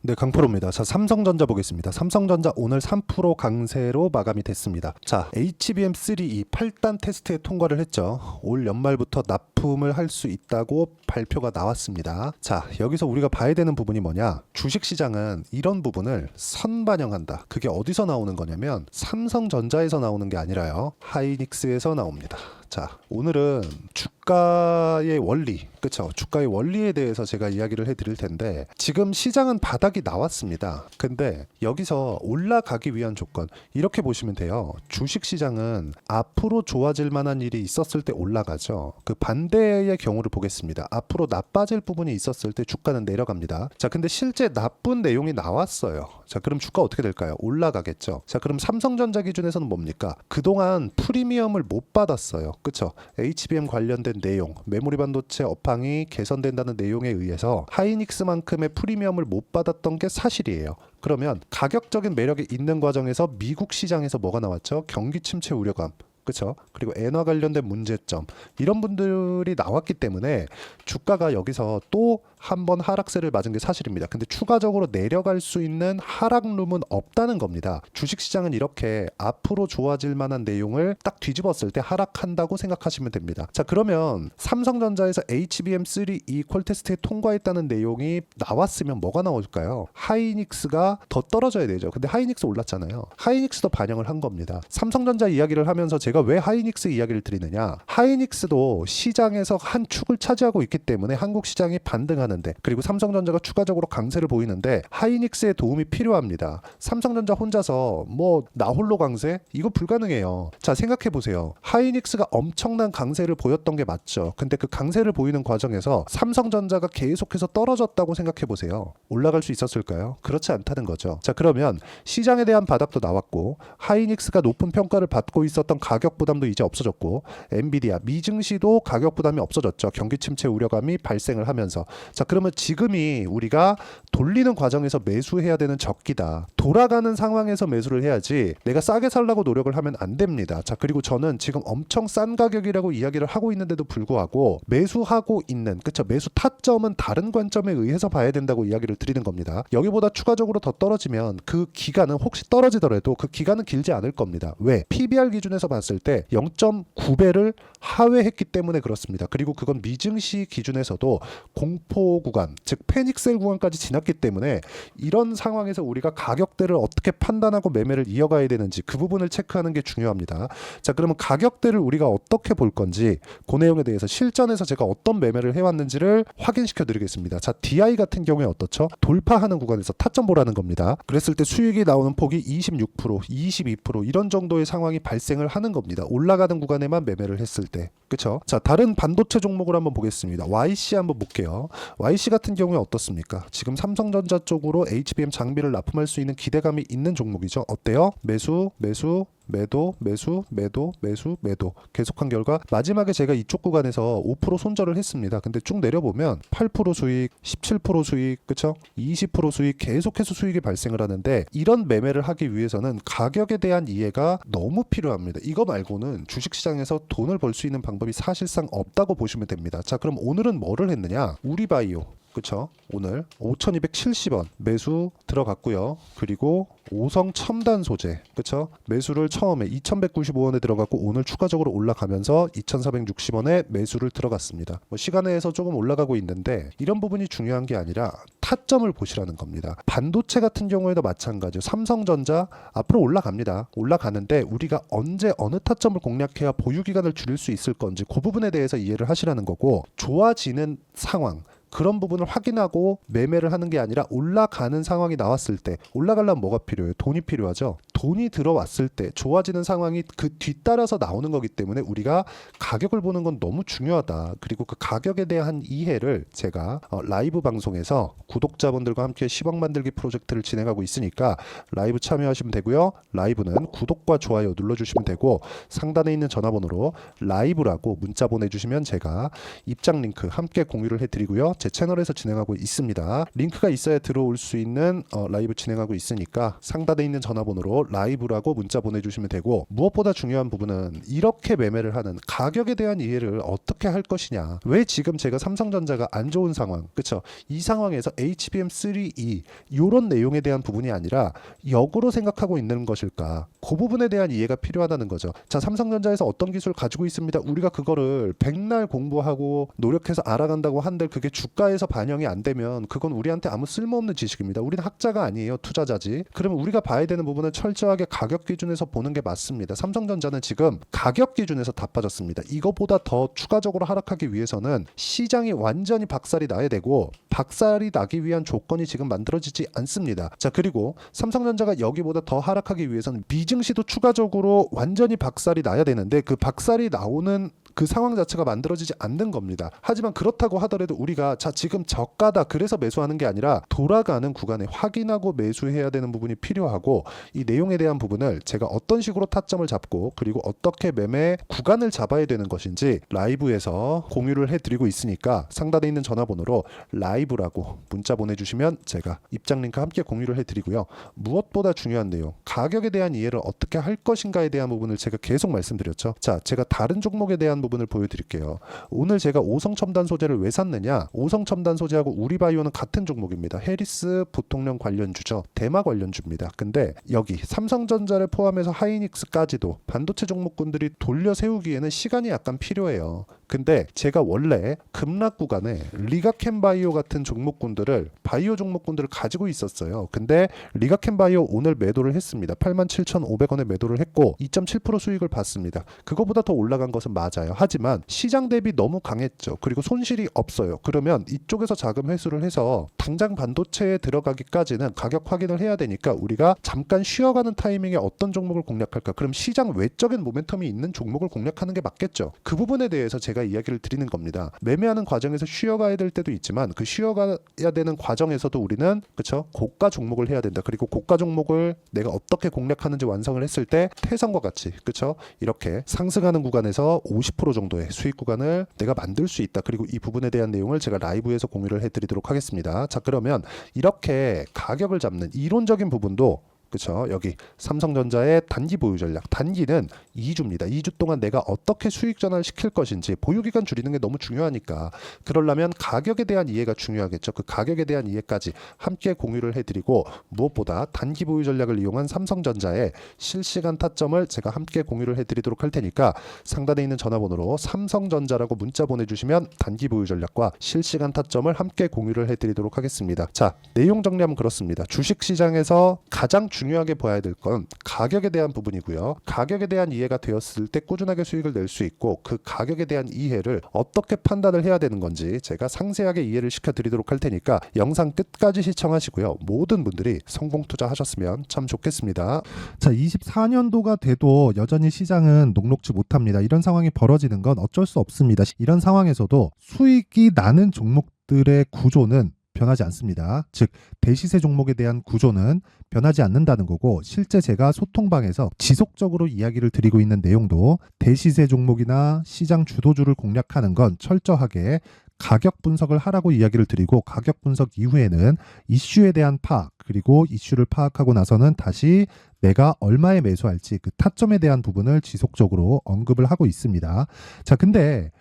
네, 강프로입니다. 자, 삼성전자 보겠습니다. 삼성전자 오늘 3% 강세로 마감이 됐습니다. 자, HBM3E 8단 테스트에 통과를 했죠. 올 연말부터 납품을 할 수 있다고 발표가 나왔습니다. 자, 여기서 우리가 봐야 되는 부분이 뭐냐? 주식시장은 이런 부분을 선반영한다. 그게 어디서 나오는 거냐면 삼성전자에서 나오는 게 아니라요. 하이닉스에서 나옵니다. 자, 오늘은 주가의 원리, 그쵸? 주가의 원리에 대해서 제가 이야기를 해드릴 텐데, 지금 시장은 바닥이 나왔습니다. 근데 여기서 올라가기 위한 조건, 이렇게 보시면 돼요. 주식시장은 앞으로 좋아질 만한 일이 있었을 때 올라가죠. 그 반대의 경우를 보겠습니다. 앞으로 나빠질 부분이 있었을 때 주가는 내려갑니다. 자, 근데 실제 나쁜 내용이 나왔어요. 자, 그럼 주가 어떻게 될까요? 올라가겠죠. 자, 그럼 삼성전자 기준에서는 뭡니까? 그동안 프리미엄을 못 받았어요. 그쵸? HBM 관련된 내용, 메모리 반도체 업황이 개선된다는 내용에 의해서 하이닉스만큼의 프리미엄을 못 받았던 게 사실이에요. 그러면 가격적인 매력이 있는 과정에서 미국 시장에서 뭐가 나왔죠? 경기 침체 우려감. 그렇죠? 그리고 엔화 관련된 문제점 이런 분들이 나왔기 때문에 주가가 여기서 또 한 번 하락세를 맞은 게 사실입니다. 근데 추가적으로 내려갈 수 있는 하락룸은 없다는 겁니다. 주식시장은 이렇게 앞으로 좋아질 만한 내용을 딱 뒤집었을 때 하락한다고 생각하시면 됩니다. 자, 그러면 삼성전자에서 HBM3E 퀄 테스트에 통과했다는 내용이 나왔으면 뭐가 나올까요? 하이닉스가 더 떨어져야 되죠. 근데 하이닉스 올랐잖아요. 하이닉스도 반영을 한 겁니다. 삼성전자 이야기를 하면서 제가 왜 하이닉스 이야기를 드리느냐? 하이닉스도 시장에서 한 축을 차지하고 있기 때문에 한국 시장이 반등하는데, 그리고 삼성전자가 추가적으로 강세를 보이는데 하이닉스의 도움이 필요합니다. 삼성전자 혼자서 뭐 나 홀로 강세? 이거 불가능해요. 자, 생각해 보세요. 하이닉스가 엄청난 강세를 보였던 게 맞죠. 근데 그 강세를 보이는 과정에서 삼성전자가 계속해서 떨어졌다고 생각해 보세요. 올라갈 수 있었을까요? 그렇지 않다는 거죠. 자, 그러면 시장에 대한 바닥도 나왔고 하이닉스가 높은 평가를 받고 있었던 가격 부담도 이제 없어졌고, 엔비디아 미증시도 가격 부담이 없어졌죠. 경기 침체 우려감이 발생을 하면서. 자, 그러면 지금이 우리가 돌리는 과정에서 매수해야 되는 적기다. 돌아가는 상황에서 매수를 해야지 내가 싸게 살라고 노력을 하면 안 됩니다. 자, 그리고 저는 지금 엄청 싼 가격이라고 이야기를 하고 있는데도 불구하고 매수하고 있는, 그쵸? 매수 타점은 다른 관점에 의해서 봐야 된다고 이야기를 드리는 겁니다. 여기보다 추가적으로 더 떨어지면 그 기간은 혹시 떨어지더라도 그 기간은 길지 않을 겁니다. 왜? PBR 기준에서 봤을 때 0.9배를 하회했기 때문에 그렇습니다. 그리고 그건 미증시 기준에서도 공포 구간, 즉 패닉셀 구간까지 지났기 때문에 이런 상황에서 우리가 가격대를 어떻게 판단하고 매매를 이어가야 되는지 그 부분을 체크하는 게 중요합니다. 자, 그러면 가격대를 우리가 어떻게 볼 건지 그 내용에 대해서 실전에서 제가 어떤 매매를 해왔는지를 확인시켜 드리겠습니다. 자, DI 같은 경우에 어떻죠? 돌파하는 구간에서 타점 보라는 겁니다. 그랬을 때 수익이 나오는 폭이 26%, 22% 이런 정도의 상황이 발생을 하는 겁니다. 올라가는 구간에만 매매를 했을 때. 그쵸? 자, 다른 반도체 종목을 한번 보겠습니다. YC 한번 볼게요. YC 같은 경우에 어떻습니까? 지금 삼성전자 쪽으로 HBM 장비를 납품할 수 있는 기대감이 있는 종목이죠. 어때요? 매수, 매수, 매도, 매수, 매도, 매수, 매도 계속한 결과 마지막에 제가 이쪽 구간에서 5% 손절을 했습니다. 근데 쭉 내려보면 8% 수익, 17% 수익, 그쵸? 20% 수익, 계속해서 수익이 발생을 하는데 이런 매매를 하기 위해서는 가격에 대한 이해가 너무 필요합니다. 이거 말고는 주식시장에서 돈을 벌 수 있는 방법이 사실상 없다고 보시면 됩니다. 자, 그럼 오늘은 뭐를 했느냐? 우리바이오, 그쵸? 오늘 5,270원 매수 들어갔고요. 그리고 오성 첨단 소재, 그쵸? 매수를 처음에 2,195원에 들어갔고 오늘 추가적으로 올라가면서 2,460원에 매수를 들어갔습니다. 뭐 시간에서 조금 올라가고 있는데 이런 부분이 중요한 게 아니라 타점을 보시라는 겁니다. 반도체 같은 경우에도 마찬가지죠. 삼성전자 앞으로 올라갑니다. 올라가는데 우리가 언제 어느 타점을 공략해야 보유 기간을 줄일 수 있을 건지 그 부분에 대해서 이해를 하시라는 거고, 좋아지는 상황 그런 부분을 확인하고 매매를 하는 게 아니라 올라가는 상황이 나왔을 때, 올라가려면 뭐가 필요해요? 돈이 필요하죠. 돈이 들어왔을 때 좋아지는 상황이 그 뒤따라서 나오는 거기 때문에 우리가 가격을 보는 건 너무 중요하다. 그리고 그 가격에 대한 이해를 제가 라이브 방송에서 구독자분들과 함께 10억 만들기 프로젝트를 진행하고 있으니까 라이브 참여하시면 되고요. 라이브는 구독과 좋아요 눌러주시면 되고 상단에 있는 전화번호로 라이브라고 문자 보내주시면 제가 입장 링크 함께 공유를 해드리고요. 제 채널에서 진행하고 있습니다. 링크가 있어야 들어올 수 있는 라이브 진행하고 있으니까 상단에 있는 전화번호로 라이브라고 문자 보내주시면 되고, 무엇보다 중요한 부분은 이렇게 매매를 하는 가격에 대한 이해를 어떻게 할 것이냐. 왜 지금 제가 삼성전자가 안 좋은 상황, 그쵸? 이 상황에서 HBM3E 이런 내용에 대한 부분이 아니라 역으로 생각하고 있는 것일까? 그 부분에 대한 이해가 필요하다는 거죠. 자, 삼성전자에서 어떤 기술을 가지고 있습니다. 우리가 그거를 백날 공부하고 노력해서 알아간다고 한들 그게 주가에서 반영이 안 되면 그건 우리한테 아무 쓸모없는 지식입니다. 우리는 학자가 아니에요. 투자자지. 그러면 우리가 봐야 되는 부분은 철저하게 가격 기준에서 보는 게 맞습니다. 삼성전자는 지금 가격 기준에서 다 빠졌습니다. 이거보다 더 추가적으로 하락하기 위해서는 시장이 완전히 박살이 나야 되고, 박살이 나기 위한 조건이 지금 만들어지지 않습니다. 자, 그리고 삼성전자가 여기보다 더 하락하기 위해서는 미증시도 추가적으로 완전히 박살이 나야 되는데, 그 박살이 나오는 그 상황 자체가 만들어지지 않는 겁니다. 하지만 그렇다고 하더라도 우리가 자, 지금 저가다 그래서 매수하는 게 아니라 돌아가는 구간에 확인하고 매수해야 되는 부분이 필요하고, 이 내용에 대한 부분을 제가 어떤 식으로 타점을 잡고 그리고 어떻게 매매 구간을 잡아야 되는 것인지 라이브에서 공유를 해드리고 있으니까 상단에 있는 전화번호로 라이브라고 문자 보내주시면 제가 입장 링크 함께 공유를 해드리고요. 무엇보다 중요한 내용, 가격에 대한 이해를 어떻게 할 것인가에 대한 부분을 제가 계속 말씀드렸죠. 자, 제가 다른 종목에 대한 부분을 보여드릴게요. 오늘 제가 오성첨단 소재를 왜 샀느냐? 오성첨단 소재하고 우리바이오는 같은 종목입니다. 해리스 부통령 관련주죠. 대마 관련주입니다. 근데 여기 삼성전자를 포함해서 하이닉스까지도 반도체 종목군들이 돌려 세우기에는 시간이 약간 필요해요. 근데 제가 원래 급락 구간에 리가캠바이오 같은 종목군들을, 바이오 종목군들을 가지고 있었어요. 근데 리가캠바이오 오늘 매도를 했습니다. 87,500원에 매도를 했고 2.7% 수익을 봤습니다. 그거보다 더 올라간 것은 맞아요. 하지만 시장 대비 너무 강했죠. 그리고 손실이 없어요. 그러면 이쪽에서 자금 회수를 해서 당장 반도체에 들어가기까지는 가격 확인을 해야 되니까 우리가 잠깐 쉬어가는 타이밍에 어떤 종목을 공략할까? 그럼 시장 외적인 모멘텀이 있는 종목을 공략하는 게 맞겠죠. 그 부분에 대해서 제가 이야기를 드리는 겁니다. 매매하는 과정에서 쉬어가야 될 때도 있지만 그 쉬어가야 되는 과정에서도 우리는, 그쵸? 고가 종목을 해야 된다. 그리고 고가 종목을 내가 어떻게 공략하는지 완성을 했을 때 태성과 같이, 그쵸? 이렇게 상승하는 구간에서 50% 정도의 수익 구간을 내가 만들 수 있다. 그리고 이 부분에 대한 내용을 제가 라이브에서 공유를 해드리도록 하겠습니다. 자, 그러면 이렇게 가격을 잡는 이론적인 부분도, 그렇죠. 여기 삼성전자의 단기 보유 전략. 단기는 2주입니다. 2주 동안 내가 어떻게 수익 전환을 시킬 것인지, 보유 기간 줄이는 게 너무 중요하니까 그러려면 가격에 대한 이해가 중요하겠죠. 그 가격에 대한 이해까지 함께 공유를 해드리고, 무엇보다 단기 보유 전략을 이용한 삼성전자의 실시간 타점을 제가 함께 공유를 해드리도록 할 테니까 상단에 있는 전화번호로 삼성전자라고 문자 보내주시면 단기 보유 전략과 실시간 타점을 함께 공유를 해드리도록 하겠습니다. 자, 내용 정리하면 그렇습니다. 주식시장에서 가장 중요하게 봐야 될 건 가격에 대한 부분이고요. 가격에 대한 이해가 되었을 때 꾸준하게 수익을 낼 수 있고, 그 가격에 대한 이해를 어떻게 판단을 해야 되는 건지 제가 상세하게 이해를 시켜드리도록 할 테니까 영상 끝까지 시청하시고요. 모든 분들이 성공 투자하셨으면 참 좋겠습니다. 자, 24년도가 돼도 여전히 시장은 녹록지 못합니다. 이런 상황이 벌어지는 건 어쩔 수 없습니다. 이런 상황에서도 수익이 나는 종목들의 구조는 변하지 않습니다. 즉, 대시세 종목에 대한 구조는 변하지 않는다는 거고, 실제 제가 소통방에서 지속적으로 이야기를 드리고 있는 내용도 대시세 종목이나 시장 주도주를 공략하는 건 철저하게 가격 분석을 하라고 이야기를 드리고, 가격 분석 이후에는 이슈에 대한 파악, 그리고 이슈를 파악하고 나서는 다시 내가 얼마에 매수할지 그 타점에 대한 부분을 지속적으로 언급을 하고 있습니다. 자, 근데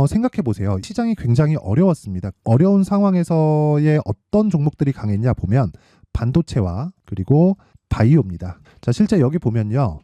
생각해 보세요. 시장이 굉장히 어려웠습니다. 어려운 상황에서의 어떤 종목들이 강했냐 보면 반도체와 그리고 바이오입니다. 자, 실제 여기 보면요.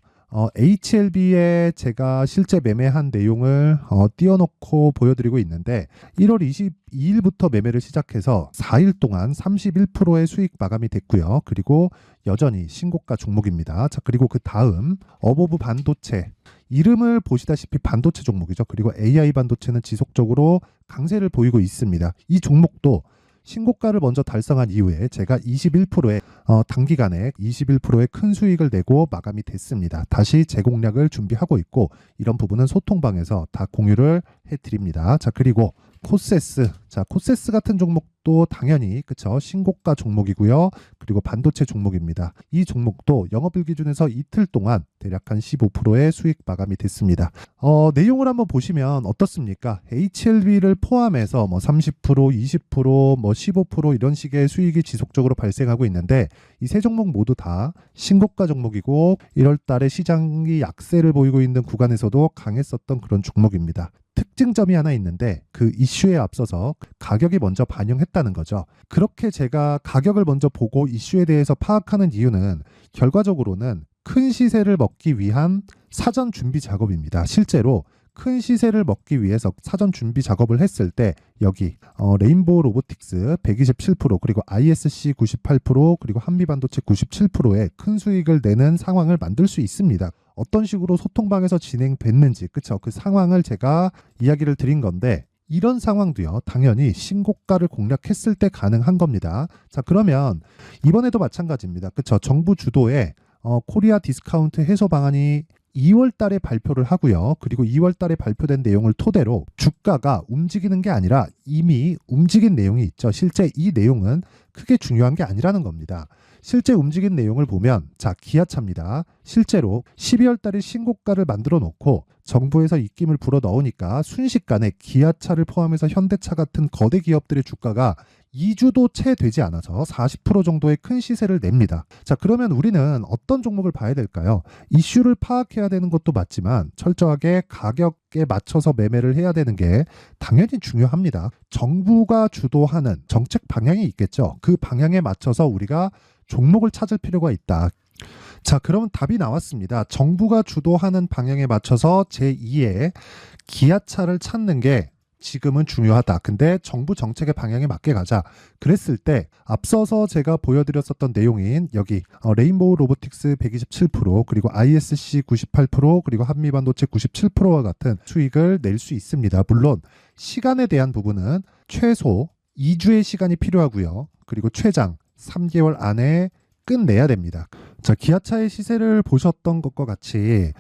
HLB에 제가 실제 매매한 내용을 띄워놓고 보여드리고 있는데, 1월 22일부터 매매를 시작해서 4일 동안 31%의 수익 마감이 됐고요. 그리고 여전히 신고가 종목입니다. 자, 그리고 그 다음 어보브 반도체, 이름을 보시다시피 반도체 종목이죠. 그리고 AI 반도체는 지속적으로 강세를 보이고 있습니다. 이 종목도 신고가를 먼저 달성한 이후에 제가 21%의 단기간에 21%의 큰 수익을 내고 마감이 됐습니다. 다시 재공략을 준비하고 있고, 이런 부분은 소통방에서 다 공유를 해드립니다. 자, 그리고 코세스. 자, 코세스 같은 종목도 당연히 그쵸, 신고가 종목이고요. 그리고 반도체 종목입니다. 이 종목도 영업일 기준에서 이틀 동안 대략 한 15%의 수익 마감이 됐습니다. 내용을 한번 보시면 어떻습니까? HLB를 포함해서 뭐 30%, 20%, 뭐 15% 이런 식의 수익이 지속적으로 발생하고 있는데 이 세 종목 모두 다 신고가 종목이고 1월 달에 시장이 약세를 보이고 있는 구간에서도 강했었던 그런 종목입니다. 특징점이 하나 있는데 그 이슈에 앞서서 가격이 먼저 반영했다는 거죠. 그렇게 제가 가격을 먼저 보고 이슈에 대해서 파악하는 이유는 결과적으로는 큰 시세를 먹기 위한 사전 준비 작업입니다. 실제로 큰 시세를 먹기 위해서 사전 준비 작업을 했을 때 여기 레인보우 로보틱스 127% 그리고 ISC 98% 그리고 한미반도체 97%의 큰 수익을 내는 상황을 만들 수 있습니다. 어떤 식으로 소통방에서 진행됐는지 그쵸, 그 상황을 제가 이야기를 드린 건데 이런 상황도요 당연히 신고가를 공략했을 때 가능한 겁니다. 자, 그러면 이번에도 마찬가지입니다. 그쵸, 정부 주도의 코리아 디스카운트 해소 방안이 2월 달에 발표를 하고요. 그리고 2월 달에 발표된 내용을 토대로 주가가 움직이는 게 아니라 이미 움직인 내용이 있죠. 실제 이 내용은 크게 중요한 게 아니라는 겁니다. 실제 움직인 내용을 보면 자, 기아차입니다. 실제로 12월 달에 신고가를 만들어 놓고 정부에서 입김을 불어 넣으니까 순식간에 기아차를 포함해서 현대차 같은 거대 기업들의 주가가 2주도 채 되지 않아서 40% 정도의 큰 시세를 냅니다. 자, 그러면 우리는 어떤 종목을 봐야 될까요? 이슈를 파악해야 되는 것도 맞지만 철저하게 가격에 맞춰서 매매를 해야 되는 게 당연히 중요합니다. 정부가 주도하는 정책 방향이 있겠죠. 그 방향에 맞춰서 우리가 종목을 찾을 필요가 있다. 자, 그러면 답이 나왔습니다. 정부가 주도하는 방향에 맞춰서 제2의 기아차를 찾는 게 지금은 중요하다. 근데 정부 정책의 방향에 맞게 가자. 그랬을 때 앞서서 제가 보여드렸었던 내용인 여기 레인보우 로보틱스 127% 그리고 ISC 98% 그리고 한미반도체 97%와 같은 수익을 낼 수 있습니다. 물론 시간에 대한 부분은 최소 2주의 시간이 필요하고요. 그리고 최장 3개월 안에 끝내야 됩니다. 자, 기아차의 시세를 보셨던 것과 같이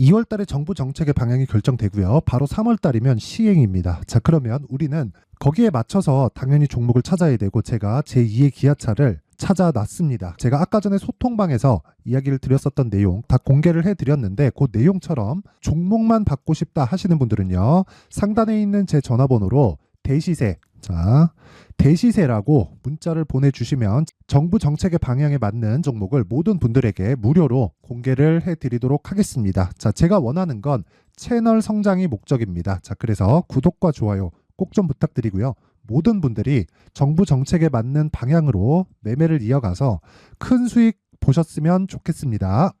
2월 달에 정부 정책의 방향이 결정되고요. 바로 3월 달이면 시행입니다. 자, 그러면 우리는 거기에 맞춰서 당연히 종목을 찾아야 되고 제가 제2의 기아차를 찾아놨습니다. 제가 아까 전에 소통방에서 이야기를 드렸었던 내용 다 공개를 해드렸는데 그 내용처럼 종목만 받고 싶다 하시는 분들은요. 상단에 있는 제 전화번호로 대시세, 자, 대시세라고 문자를 보내주시면 정부 정책의 방향에 맞는 종목을 모든 분들에게 무료로 공개를 해드리도록 하겠습니다. 자, 제가 원하는 건 채널 성장이 목적입니다. 자, 그래서 구독과 좋아요 꼭 좀 부탁드리고요. 모든 분들이 정부 정책에 맞는 방향으로 매매를 이어가서 큰 수익 보셨으면 좋겠습니다.